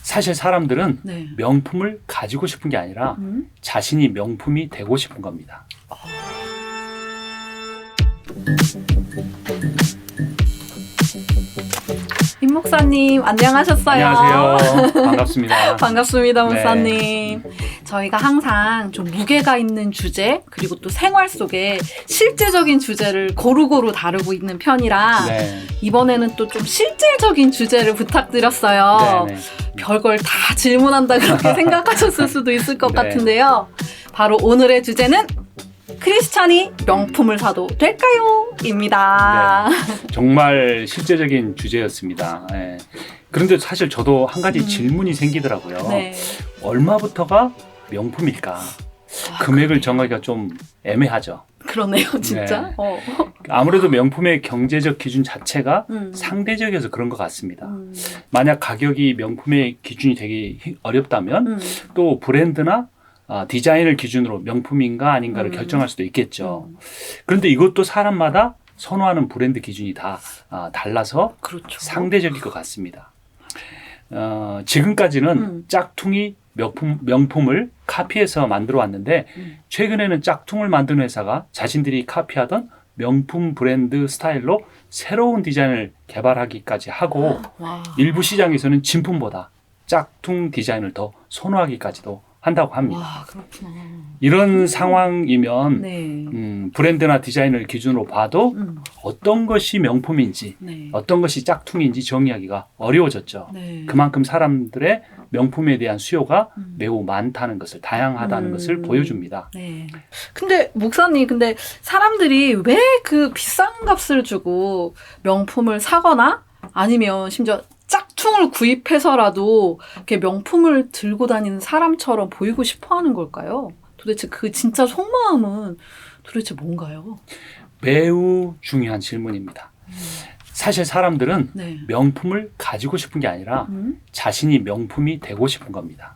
사실 사람들은 네. 명품을 가지고 싶은 게 아니라 자신이 명품이 되고 싶은 겁니다. 임 목사님 안녕하셨어요. 안녕하세요. 반갑습니다. 반갑습니다, 네. 목사님. 저희가 항상 좀 무게가 있는 주제 그리고 또 생활 속에 실제적인 주제를 고루고루 다루고 있는 편이라 네. 이번에는 또 좀 실질적인 주제를 부탁드렸어요. 네, 네. 별걸 다 질문한다 그렇게 생각하셨을 수도 있을 것 네. 같은데요. 바로 오늘의 주제는 크리스찬이 명품을 사도 될까요? 입니다. 정말 실제적인 주제였습니다. 예. 그런데 사실 저도 한 가지 질문이 생기더라고요. 네. 얼마부터가 명품일까? 금액을 정하기가 좀 애매하죠. 그러네요, 진짜. 네. 어. 아무래도 명품의 경제적 기준 자체가 음. 상대적이어서 그런 것 같습니다. 만약 가격이 명품의 기준이 되기 어렵다면 또 브랜드나 디자인을 기준으로 명품인가 아닌가를 결정할 수도 있겠죠. 그런데 이것도 사람마다 선호하는 브랜드 기준이 다 달라서 그렇죠. 상대적일 것 같습니다. 지금까지는 짝퉁이 명품을 카피해서 만들어 왔는데 최근에는 짝퉁을 만드는 회사가 자신들이 카피하던 명품 브랜드 스타일로 새로운 디자인을 개발하기까지 하고 와. 일부 시장에서는 진품보다 짝퉁 디자인을 더 선호하기까지도 한다고 합니다. 와, 그렇구나. 이런 상황이면 네. 브랜드나 디자인을 기준으로 봐도 어떤 것이 명품인지 네. 어떤 것이 짝퉁인지 정의하기가 어려워졌죠. 네. 그만큼 사람들의 명품에 대한 수요가 매우 많다는 것을, 다양하다는 것을 보여줍니다. 네. 근데 목사님, 근데 사람들이 왜 그 비싼 값을 주고 명품을 사거나 아니면 심지어 짝퉁을 구입해서라도 이렇게 명품을 들고 다니는 사람처럼 보이고 싶어 하는 걸까요? 도대체 그 진짜 속마음은 도대체 뭔가요? 매우 중요한 질문입니다. 사실 사람들은 네. 명품을 가지고 싶은 게 아니라 자신이 명품이 되고 싶은 겁니다.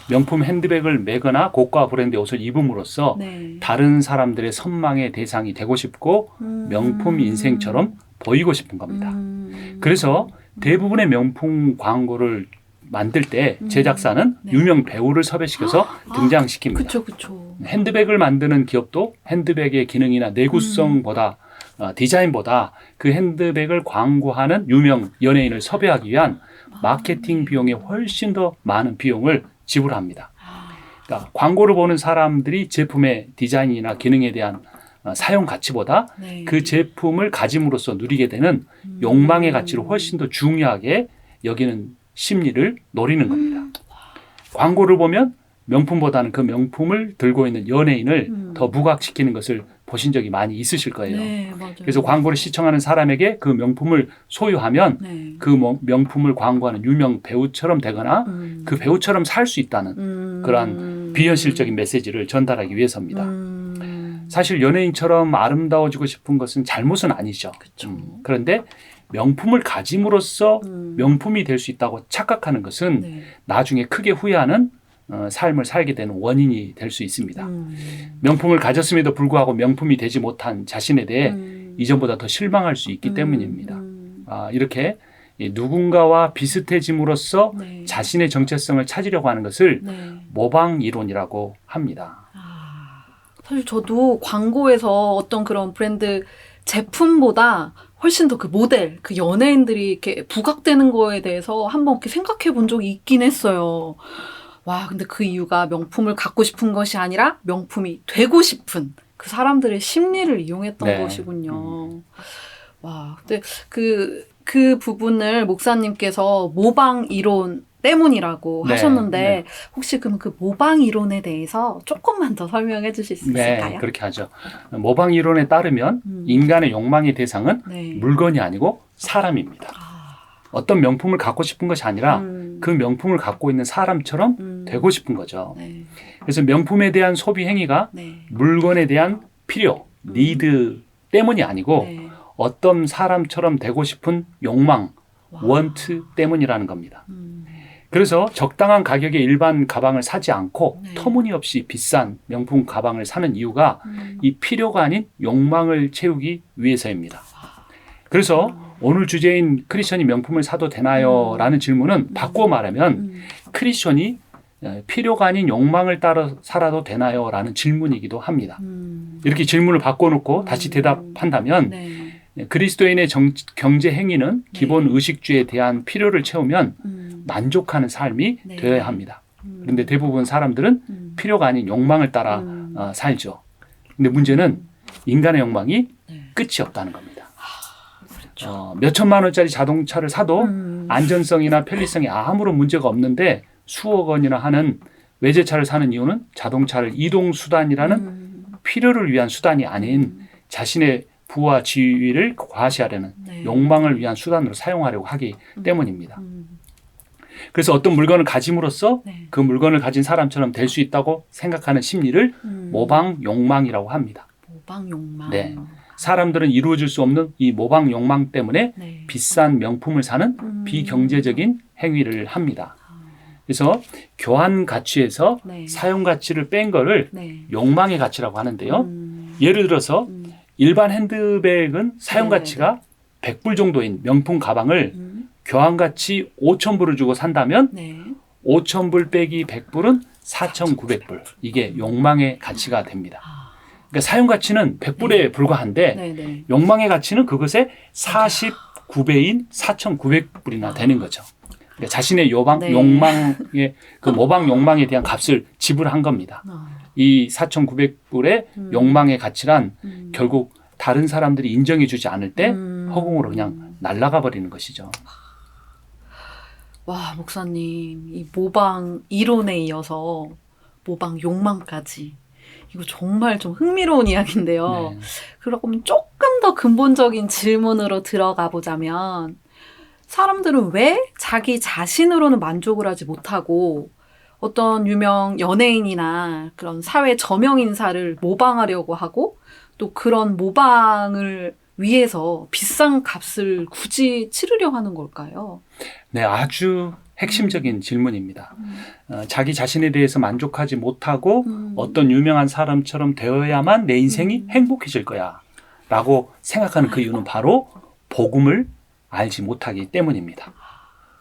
명품 핸드백을 매거나 고가 브랜드 옷을 입음으로써 네. 다른 사람들의 선망의 대상이 되고 싶고 명품 인생처럼 보이고 싶은 겁니다. 그래서 대부분의 명품 광고를 만들 때 제작사는 네. 유명 배우를 섭외시켜서 등장시킵니다. 그쵸, 그쵸. 핸드백을 만드는 기업도 핸드백의 기능이나 내구성보다 디자인보다 그 핸드백을 광고하는 유명 연예인을 섭외하기 위한 마케팅 비용에 훨씬 더 많은 비용을 지불합니다. 그러니까 광고를 보는 사람들이 제품의 디자인이나 기능에 대한 사용 가치보다 네. 그 제품을 가짐으로써 누리게 되는 욕망의 가치를 훨씬 더 중요하게 여기는 심리를 노리는 겁니다. 광고를 보면 명품보다는 그 명품을 들고 있는 연예인을 더 부각시키는 것을 보신 적이 많이 있으실 거예요. 네, 맞아요. 그래서 광고를 시청하는 사람에게 그 명품을 소유하면 네. 그 명품을 광고하는 유명 배우처럼 되거나 그 배우처럼 살 수 있다는 그러한 비현실적인 메시지를 전달하기 위해서입니다. 사실 연예인처럼 아름다워지고 싶은 것은 잘못은 아니죠. 그쵸. 그런데 명품을 가짐으로써 명품이 될 수 있다고 착각하는 것은 네. 나중에 크게 후회하는 삶을 살게 되는 원인이 될 수 있습니다. 명품을 가졌음에도 불구하고 명품이 되지 못한 자신에 대해 이전보다 더 실망할 수 있기 때문입니다. 이렇게 누군가와 비슷해짐으로써 네. 자신의 정체성을 찾으려고 하는 것을 네. 모방 이론이라고 합니다. 사실 저도 광고에서 어떤 그런 브랜드 제품보다 훨씬 더 그 모델, 그 연예인들이 이렇게 부각되는 거에 대해서 한번 이렇게 생각해 본 적이 있긴 했어요. 와, 근데 그 이유가 명품을 갖고 싶은 것이 아니라 명품이 되고 싶은 그 사람들의 심리를 이용했던 네. 것이군요. 와, 근데 그 부분을 목사님께서 모방 이론 때문이라고 네, 하셨는데 네. 혹시 그럼 그 모방 이론에 대해서 조금만 더 설명해 주실 수 있을까요? 네, 그렇게 하죠. 모방 이론에 따르면 인간의 욕망의 대상은 네. 물건이 아니고 사람입니다. 어떤 명품을 갖고 싶은 것이 아니라 그 명품을 갖고 있는 사람처럼 되고 싶은 거죠. 네. 그래서 명품에 대한 소비 행위가 네. 물건에 대한 필요, 니드 때문이 아니고 네. 어떤 사람처럼 되고 싶은 욕망, 와. 원트 때문이라는 겁니다. 그래서 적당한 가격의 일반 가방을 사지 않고 네. 터무니없이 비싼 명품 가방을 사는 이유가 이 필요가 아닌 욕망을 채우기 위해서입니다. 그래서 오늘 주제인 크리스천이 명품을 사도 되나요? 라는 질문은 바꿔 말하면 크리스천이 필요가 아닌 욕망을 따라 살아도 되나요? 라는 질문이기도 합니다. 이렇게 질문을 바꿔놓고 다시 대답한다면 네. 그리스도인의 경제 행위는 네. 기본 의식주에 대한 필요를 채우면 만족하는 삶이 네. 되어야 합니다. 그런데 대부분 사람들은 필요가 아닌 욕망을 따라 살죠. 근데 문제는 인간의 욕망이 네. 끝이 없다는 겁니다. 그렇죠. 몇 천만 원짜리 자동차를 사도 안전성이나 편리성에 아무런 문제가 없는데 수억 원이나 하는 외제차를 사는 이유는 자동차를 이동수단이라는 필요를 위한 수단이 아닌 자신의 부와 지위를 과시하려는 네. 욕망을 위한 수단으로 사용하려고 하기 때문입니다. 그래서 어떤 물건을 가짐으로써 네. 그 물건을 가진 사람처럼 될 수 있다고 생각하는 심리를 모방 욕망이라고 합니다. 모방 욕망. 네. 사람들은 이루어질 수 없는 이 모방 욕망 때문에 네. 비싼 명품을 사는 비경제적인 행위를 합니다. 그래서 교환 가치에서 네. 사용 가치를 뺀 거를 네. 욕망의 가치라고 하는데요. 예를 들어서 일반 핸드백은 사용 네, 가치가 100불 정도인 명품 가방을 교환 가치 5,000불을 주고 산다면 네. 5,000불 빼기 100불은 4,900불. 이게 욕망의 가치가 됩니다. 그러니까 사용 가치는 100불에 불과한데 네. 네. 욕망의 가치는 그것의 49배인 4,900불이나 되는 거죠. 그러니까 자신의 네. 욕망의 그 모방 욕망에 대한 값을 지불한 겁니다. 이 4,900불의 욕망의 가치란 결국 다른 사람들이 인정해주지 않을 때 허공으로 그냥 날아가 버리는 것이죠. 와, 목사님, 이 모방 이론에 이어서 모방 욕망까지. 이거 정말 좀 흥미로운 이야기인데요. 네. 그러면 조금 더 근본적인 질문으로 들어가 보자면, 사람들은 왜 자기 자신으로는 만족을 하지 못하고 어떤 유명 연예인이나 그런 사회 저명 인사를 모방하려고 하고 또 그런 모방을 위해서 비싼 값을 굳이 치르려 하는 걸까요? 네, 아주 핵심적인 질문입니다. 자기 자신에 대해서 만족하지 못하고 어떤 유명한 사람처럼 되어야만 내 인생이 행복해질 거야 라고 생각하는 그 이유는 바로 복음을 알지 못하기 때문입니다.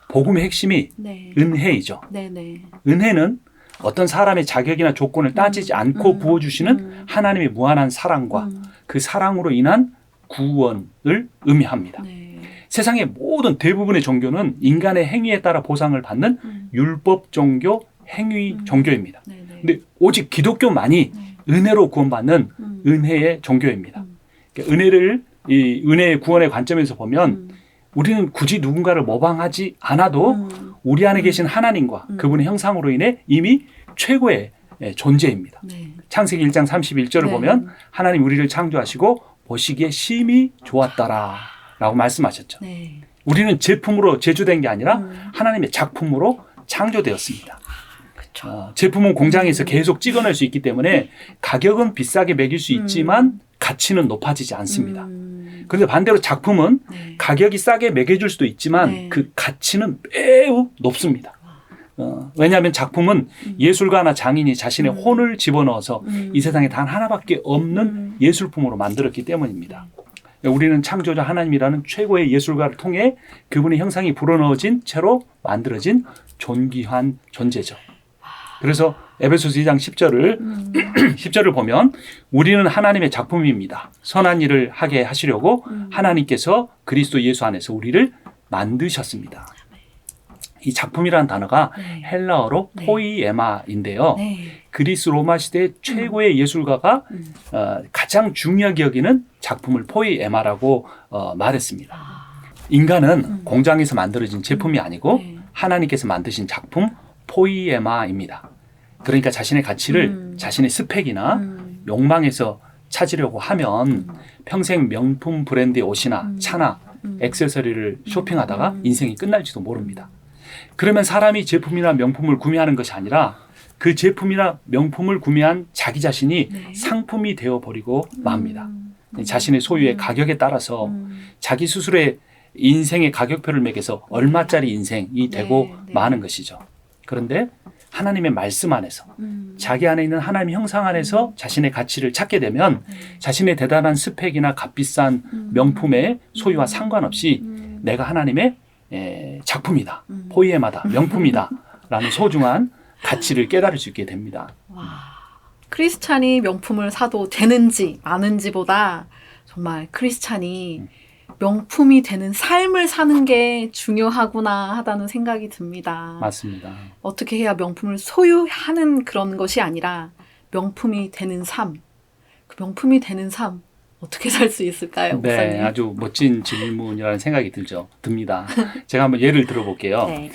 복음의 핵심이 네. 은혜이죠. 네네. 은혜는 어떤 사람의 자격이나 조건을 따지지 않고 부어주시는 하나님의 무한한 사랑과 그 사랑으로 인한 구원을 의미합니다. 네. 세상의 모든 대부분의 종교는 인간의 행위에 따라 보상을 받는 율법 종교, 행위 종교입니다. 네네. 근데 오직 기독교만이 은혜로 구원받는 은혜의 종교입니다. 그러니까 이 은혜의 구원의 관점에서 보면 우리는 굳이 누군가를 모방하지 않아도 우리 안에 계신 하나님과 그분의 형상으로 인해 이미 최고의 존재입니다. 네. 창세기 1장 31절을 네. 보면 하나님 우리를 창조하시고 보시기에 심히 좋았더라 라고 말씀하셨죠. 네. 우리는 제품으로 제조된 게 아니라 하나님의 작품으로 창조되었습니다. 그렇죠. 제품은 공장에서 계속 찍어낼 수 있기 때문에 가격은 비싸게 매길 수 있지만 가치는 높아지지 않습니다. 그런데 반대로 작품은 네. 가격이 싸게 매겨줄 수도 있지만 네. 그 가치는 매우 높습니다. 왜냐하면 작품은 예술가나 장인이 자신의 혼을 집어넣어서 이 세상에 단 하나밖에 없는 예술품으로 만들었기 때문입니다. 우리는 창조자 하나님이라는 최고의 예술가를 통해 그분의 형상이 불어넣어진 채로 만들어진 존귀한 존재죠. 그래서 에베소서 2장 10절을 보면 우리는 하나님의 작품입니다. 선한 일을 하게 하시려고 하나님께서 그리스도 예수 안에서 우리를 만드셨습니다. 이 작품이라는 단어가 네. 헬라어로 네. 포이에마인데요. 네. 그리스 로마 시대 최고의 예술가가 가장 중요하게 여기는 작품을 포이에마라고 말했습니다. 인간은 공장에서 만들어진 제품이 아니고 네. 하나님께서 만드신 작품 포이에마입니다. 그러니까 자신의 가치를 자신의 스펙이나 욕망에서 찾으려고 하면 평생 명품 브랜드의 옷이나 차나 액세서리를 쇼핑하다가 인생이 끝날지도 모릅니다. 그러면 사람이 제품이나 명품을 구매하는 것이 아니라 그 제품이나 명품을 구매한 자기 자신이 네. 상품이 되어버리고 맙니다. 자신의 소유의 가격에 따라서 자기 스스로의 인생의 가격표를 매겨서 얼마짜리 인생이 되고 네. 마는 것이죠. 그런데 하나님의 말씀 안에서 자기 안에 있는 하나님의 형상 안에서 자신의 가치를 찾게 되면 자신의 대단한 스펙이나 값비싼 명품의 소유와 상관없이 내가 하나님의 작품이다, 포이에마다, 명품이다 라는 소중한 가치를 깨달을 수 있게 됩니다. 와, 크리스찬이 명품을 사도 되는지 마는지보다 정말 크리스찬이 명품이 되는 삶을 사는 게 중요하구나 하다는 생각이 듭니다. 맞습니다. 어떻게 해야 명품을 소유하는 그런 것이 아니라 명품이 되는 삶. 그 명품이 되는 삶 어떻게 살 수 있을까요, 목사님? 네, 아주 멋진 질문이라는 생각이 듭니다. 제가 한번 예를 들어볼게요. 네.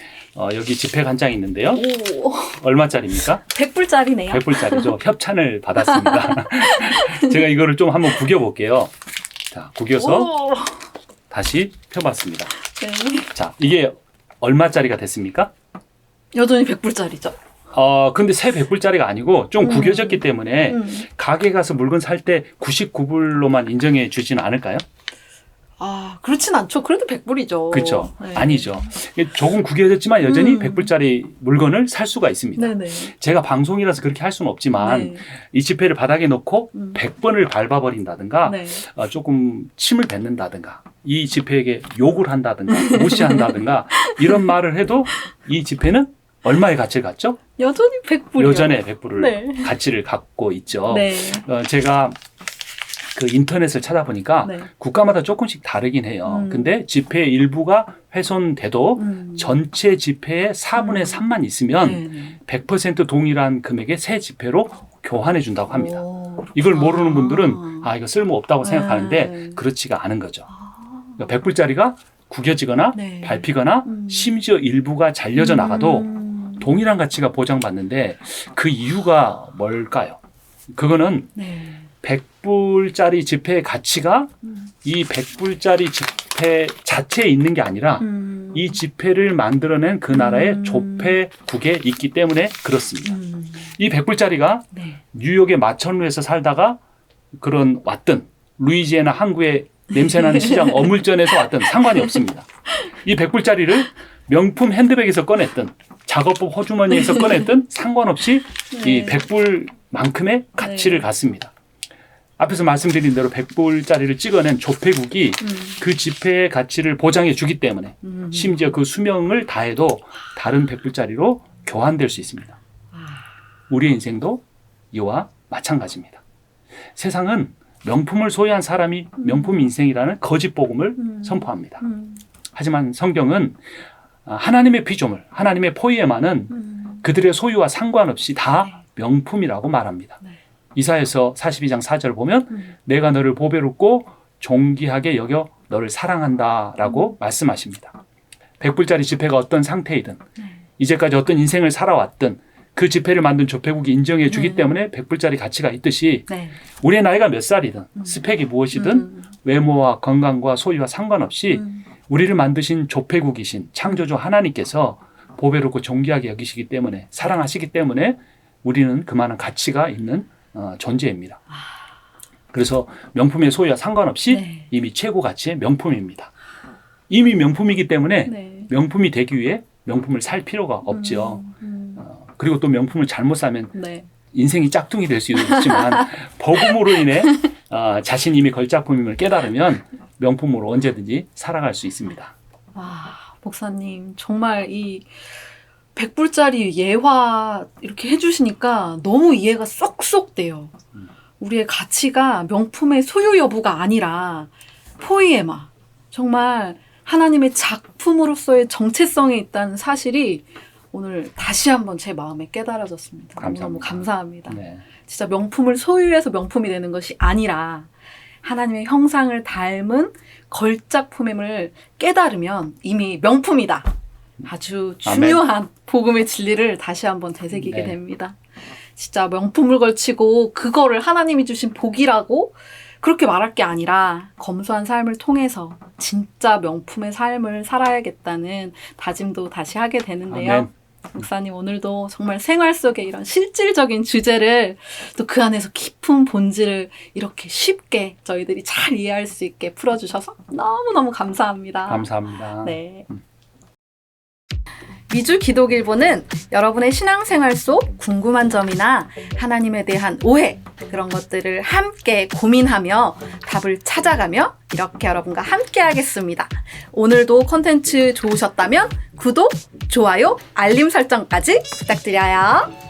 여기 지폐가 한 장 있는데요. 오, 얼마짜리입니까? 100불짜리네요. 100불짜리죠. 협찬을 받았습니다. 제가 이거를 좀 한번 구겨볼게요. 자, 구겨서 오, 다시 펴봤습니다. 네. 자, 이게 얼마짜리가 됐습니까? 여전히 100불짜리죠. 근데 새 100불짜리가 아니고 좀 구겨졌기 때문에 가게 가서 물건 살 때 99불로만 인정해 주지는 않을까요? 아, 그렇진 않죠. 그래도 100불이죠. 그렇죠. 네. 아니죠. 조금 구겨졌지만 여전히 100불짜리 물건을 살 수가 있습니다. 네네. 제가 방송이라서 그렇게 할 수는 없지만 네. 이 지폐를 바닥에 놓고 100번을 밟아버린다든가 네. 조금 침을 뱉는다든가 이 지폐에게 욕을 한다든가 무시한다든가 이런 말을 해도 이 지폐는 얼마의 가치를 갖죠? 여전히 100불이요. 여전히 100불을 네. 가치를 갖고 있죠. 네. 제가 그 인터넷을 찾아보니까 네. 국가마다 조금씩 다르긴 해요. 근데 지폐의 일부가 훼손돼도 전체 지폐의 4분의 3만 있으면 네네. 100% 동일한 금액의 새 지폐로 교환해 준다고 합니다. 오, 이걸 그렇구나. 모르는 분들은 이거 쓸모 없다고 네. 생각하는데 그렇지가 않은 거죠. 그러니까 100불짜리가 구겨지거나 네. 밟히거나 심지어 일부가 잘려져 나가도 동일한 가치가 보장받는데 그 이유가 뭘까요? 그거는 네. 100불짜리 지폐의 가치가 이 100불짜리 지폐 자체에 있는 게 아니라 이 지폐를 만들어낸 그 나라의 조폐국에 있기 때문에 그렇습니다. 이 100불짜리가 네. 뉴욕의 마천루에서 살다가 왔든 루이지애나 항구의 냄새나는 시장 어물전에서 왔든 상관이 없습니다. 이 100불짜리를 명품 핸드백에서 꺼냈든 작업복 호주머니에서 꺼냈든 상관없이 이 100불만큼의 가치를 갖습니다. 앞에서 말씀드린 대로 100불짜리를 찍어낸 조폐국이 그 지폐의 가치를 보장해 주기 때문에 심지어 그 수명을 다해도 다른 100불짜리로 교환될 수 있습니다. 우리의 인생도 이와 마찬가지입니다. 세상은 명품을 소유한 사람이 명품 인생이라는 거짓 복음을 선포합니다. 하지만 성경은 하나님의 피조물, 하나님의 포이에마는 그들의 소유와 상관없이 다 명품이라고 말합니다. 네. 이사야서 42장 4절을 보면 내가 너를 보배롭고 존귀하게 여겨 너를 사랑한다라고 말씀하십니다. 100불짜리 지폐가 어떤 상태이든 이제까지 어떤 인생을 살아왔든 그 지폐를 만든 조폐국이 인정해 주기 때문에 100불짜리 가치가 있듯이 네. 우리의 나이가 몇 살이든 스펙이 무엇이든 외모와 건강과 소유와 상관없이 우리를 만드신 조폐국이신 창조주 하나님께서 보배롭고 존귀하게 여기시기 때문에 사랑하시기 때문에 우리는 그만한 가치가 있는 존재입니다. 그래서 명품의 소유와 상관없이 네. 이미 최고 가치의 명품입니다. 이미 명품이기 때문에 네. 명품이 되기 위해 명품을 살 필요가 없죠. 그리고 또 명품을 잘못 사면 네. 인생이 짝퉁이 될 수도 있지만 복음으로 인해 자신이 이미 걸작품임을 깨달으면 명품으로 언제든지 살아갈 수 있습니다. 와, 목사님 정말 이 100불짜리 예화 이렇게 해주시니까 너무 이해가 쏙쏙 돼요. 우리의 가치가 명품의 소유 여부가 아니라 포이에마, 정말 하나님의 작품으로서의 정체성에 있다는 사실이 오늘 다시 한번 제 마음에 깨달아졌습니다. 너무 감사합니다. 네. 진짜 명품을 소유해서 명품이 되는 것이 아니라 하나님의 형상을 닮은 걸작품임을 깨달으면 이미 명품이다. 아주 중요한 복음의 진리를 다시 한번 되새기게 됩니다. 진짜 명품을 걸치고 그거를 하나님이 주신 복이라고 그렇게 말할 게 아니라 검소한 삶을 통해서 진짜 명품의 삶을 살아야겠다는 다짐도 다시 하게 되는데요. 아멘. 목사님 오늘도 정말 생활 속에 이런 실질적인 주제를 또 그 안에서 깊은 본질을 이렇게 쉽게 저희들이 잘 이해할 수 있게 풀어주셔서 너무너무 감사합니다. 감사합니다. 네. 미주 기독일보는 여러분의 신앙생활 속 궁금한 점이나 하나님에 대한 오해, 그런 것들을 함께 고민하며 답을 찾아가며 이렇게 여러분과 함께 하겠습니다. 오늘도 콘텐츠 좋으셨다면 구독, 좋아요, 알림 설정까지 부탁드려요.